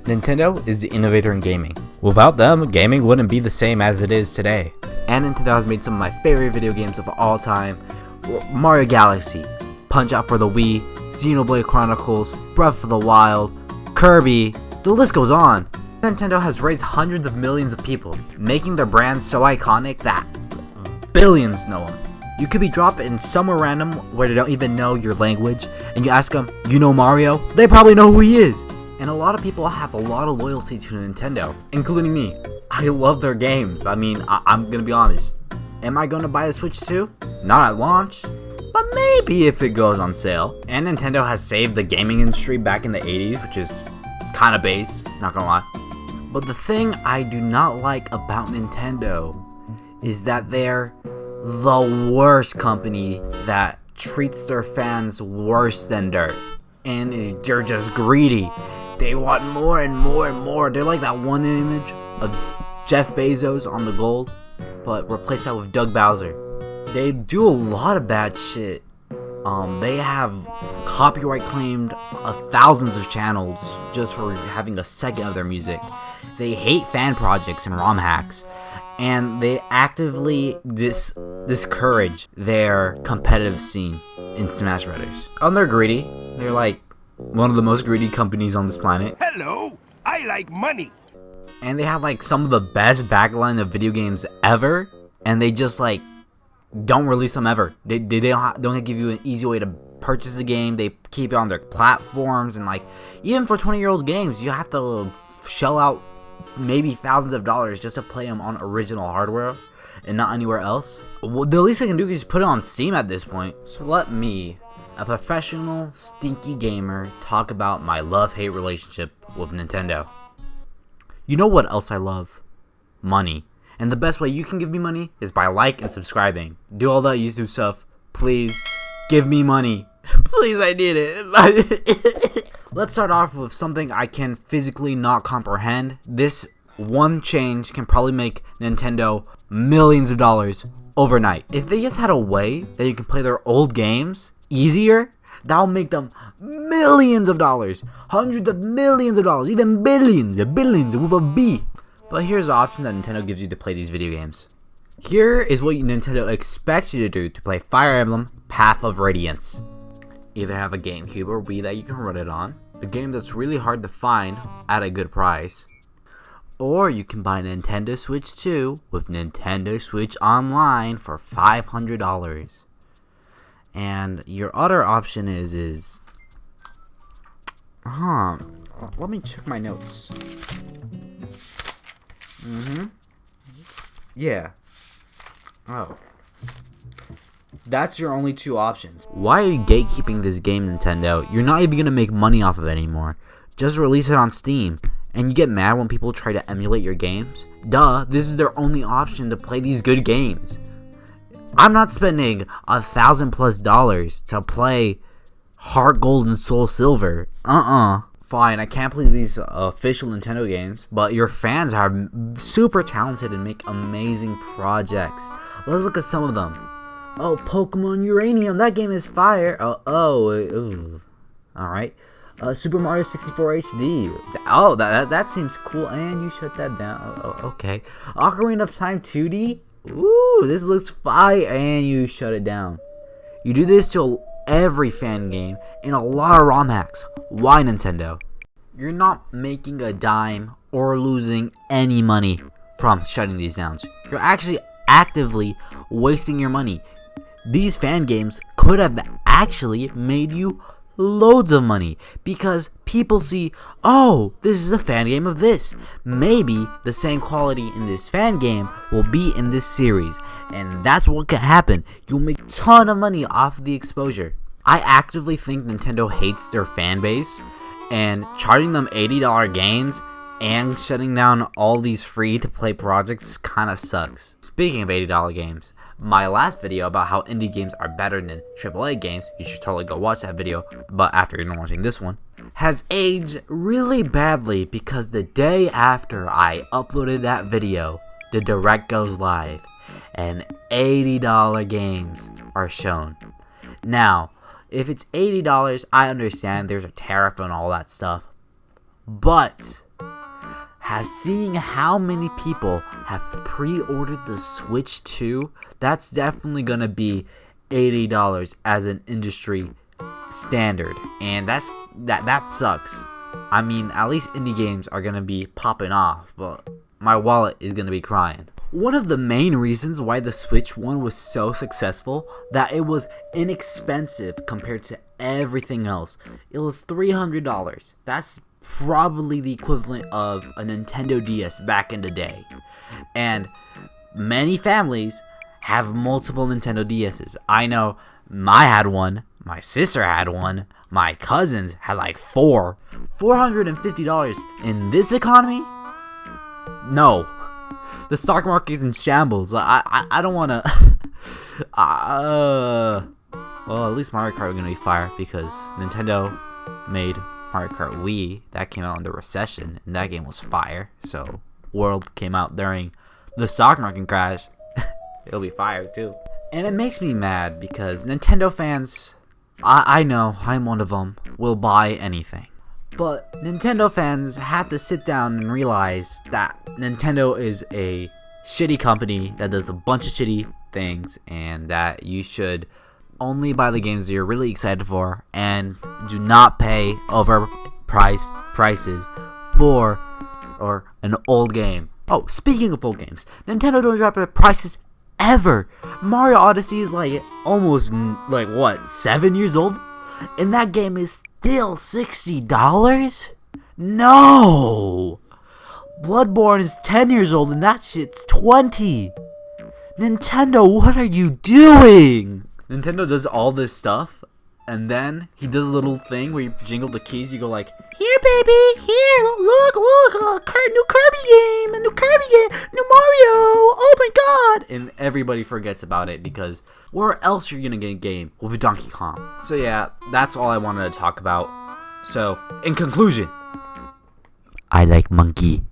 Nintendo is the innovator in gaming. Without them, gaming wouldn't be the same as it is today. And Nintendo has made some of my favorite video games of all time. Mario Galaxy, Punch-Out for the Wii, Xenoblade Chronicles, Breath of the Wild, Kirby, the list goes on. Nintendo has raised hundreds of millions of people, making their brand so iconic that billions know them. You could be dropped in somewhere random where they don't even know your language, and you ask them, you know Mario? They probably know who he is. And a lot of people have a lot of loyalty to Nintendo, including me. I love their games. I mean, I'm gonna be honest. Am I gonna buy a Switch 2? Not at launch, but maybe if it goes on sale. And Nintendo has saved the gaming industry back in the 80s, which is kinda base, not gonna lie. But the thing I do not like about Nintendo is that they're the worst company that treats their fans worse than dirt. And they're just greedy. They want more and more and more. They're like that one image of Jeff Bezos on the gold, but replace that with Doug Bowser. They do a lot of bad shit. They have copyright claimed thousands of channels just for having a second of their music. They hate fan projects and ROM hacks, and they actively discourage their competitive scene in Smash Brothers. And they're greedy. They're like one of the most greedy companies on this planet. Hello, I like money. And they have like some of the best backline of video games ever, and they just like don't release them ever. They don't give you an easy way to purchase a game. They keep it on their platforms, and like even for 20-year-old games, you have to shell out maybe thousands of dollars just to play them on original hardware and not anywhere else. Well, the least I can do is put it on Steam at this point. So let me, a professional stinky gamer, talk about my love-hate relationship with Nintendo. You know what else I love? Money. And the best way you can give me money is by like and subscribing. Do all that YouTube stuff. Please give me money. Please, I need it. Let's start off with something I can physically not comprehend. This one change can probably make Nintendo millions of dollars overnight. If they just had a way that you can play their old games easier, that'll make them millions of dollars, hundreds of millions of dollars, even billions with a B. But here's the option that Nintendo gives you to play these video games. Here is what Nintendo expects you to do to play Fire Emblem Path of Radiance. Either have a GameCube or Wii that you can run it on, a game that's really hard to find at a good price, or you can buy Nintendo Switch 2 with Nintendo Switch Online for $500. And your other option is let me check my notes. Yeah. Oh. That's your only two options. Why are you gatekeeping this game, Nintendo? You're not even gonna make money off of it anymore. Just release it on Steam. And you get mad when people try to emulate your games? Duh, this is their only option to play these good games. I'm not spending $1,000+ to play Heart Gold and Soul Silver. Fine, I can't play these official Nintendo games, but your fans are super talented and make amazing projects. Let's look at some of them. Oh, Pokemon Uranium, that game is fire. Alright. Super Mario 64 HD. Oh, that seems cool, and you shut that down. Okay. Ocarina of Time 2D. Ooh, this looks fire, and you shut it down. You do this to every fan game and a lot of ROM hacks. Why, Nintendo? You're not making a dime or losing any money from shutting these down. You're actually actively wasting your money. These fan games could have actually made you loads of money because people see, oh, this is a fan game of this. Maybe the same quality in this fan game will be in this series, and that's what could happen. You'll make a ton of money off of the exposure. I actively think Nintendo hates their fan base, and charging them $80 games and shutting down all these free-to-play projects kind of sucks. Speaking of $80 games, my last video about how indie games are better than AAA games, you should totally go watch that video, but after you're done watching this one, has aged really badly because the day after I uploaded that video, the Direct goes live, and $80 games are shown. Now, if it's $80, I understand there's a tariff and all that stuff, But seeing how many people have pre-ordered the Switch 2, that's definitely gonna be $80 as an industry standard, and that sucks. I mean, at least indie games are gonna be popping off, but my wallet is gonna be crying. One of the main reasons why the Switch 1 was so successful, that it was inexpensive compared to everything else. It was $300. That's probably the equivalent of a Nintendo DS back in the day. And many families have multiple Nintendo DS's. I know I had one, my sister had one, my cousins had like four. $450 in this economy? No. The stock market is in shambles. I don't want to. Well, at least Mario Kart is gonna be fire because Nintendo made Mario Kart Wii. That came out in the recession, and that game was fire. So World came out during the stock market crash. It'll be fire too. And it makes me mad because Nintendo fans, I know I'm one of them, will buy anything. But Nintendo fans have to sit down and realize that Nintendo is a shitty company that does a bunch of shitty things, and that you should only buy the games that you're really excited for, and do not pay overpriced prices for an old game. Oh, speaking of old games, Nintendo don't drop their prices ever. Mario Odyssey is like almost 7 years old, and that game is still $60? No! Bloodborne is 10 years old and that shit's 20. Nintendo, what are you doing? Nintendo does all this stuff, and then he does a little thing where you jingle the keys. You go like, "Here, baby, here, look, new Kirby game, new Mario, oh my god!" And everybody forgets about it because where else are you gonna get a game with Donkey Kong? So yeah, that's all I wanted to talk about. So, in conclusion, I like monkey.